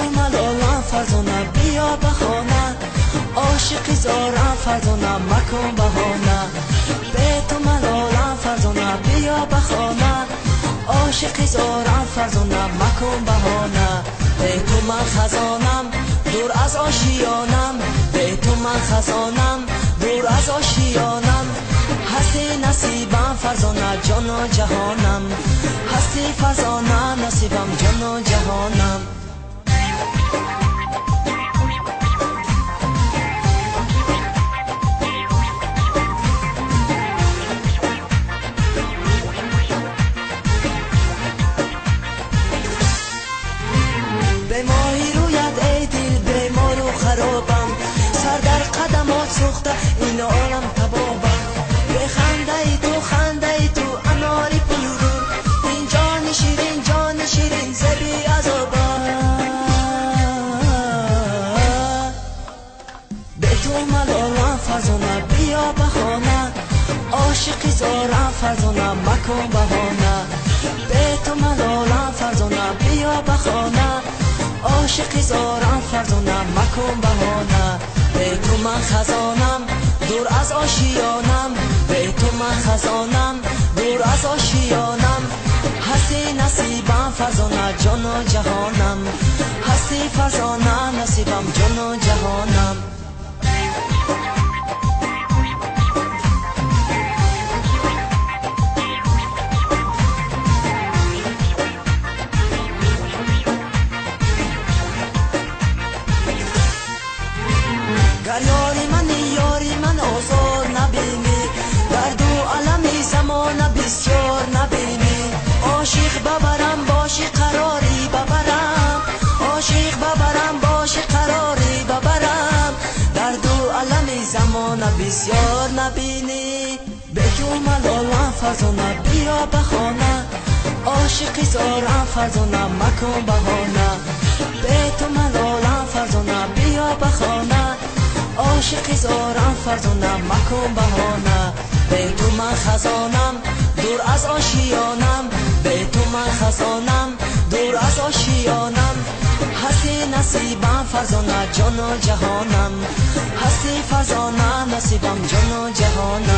ملالم فرزانه بیا بخانه، عاشقی زارم فرزانه مکن بهانه. به تو ملالم فرزانه بیا بخانه، عاشقی زارم فرزانه مکن بهانه. به تو من خزانم دور از آشیانم، به تو من خزانم دور از آشیانم. هستی نصیبم فرزانه جان و جهانم، هستی فرزانه نصیبم جان و جهانم. به ماهی رویت ای دل بیمار و خرابم، سر در قدمات سوخته این عالم تبابم. بخنده ای تو خنده ای تو اناری پلورور، این جان شیرین زبی عذابم. به تو ملالم فرزانه بیا بخانه، عاشقی زارم فرزانه مکن بهانه. به تو ملالم فرزانه بیا بخانه، عاشقی زارم فرزانه مکن بهانه. به تو من خزانم دور از آشیانم، به تو من خزانم دور از آشیانم. هستی نصیبم فرزانه جان و جهانم، هستی فرزانه نصیبم جان و جهانم. گر یاری من آزار نبینی، درد و علم زمان بسیار نبینی. عاشق ببرم باشی قراری ببرم، عاشق ببرم باشی قراری ببرم. درد و علم زمان بسیار نبینی. به تو ملالم فرزانه بیا بخانه، عاشقی زارم فرزانه مکن بهانه. به تو ملالم فرزانه بیا بخانه، عاشقی زارم فرزانه مکن بهانه. به تو من خزانم دور از آشیانم، به تو من خزانم دور از آشیانم. هستی نصیبم فرزانه جان و جهانم، هستی فرزانه نصیبم جان و جهانم.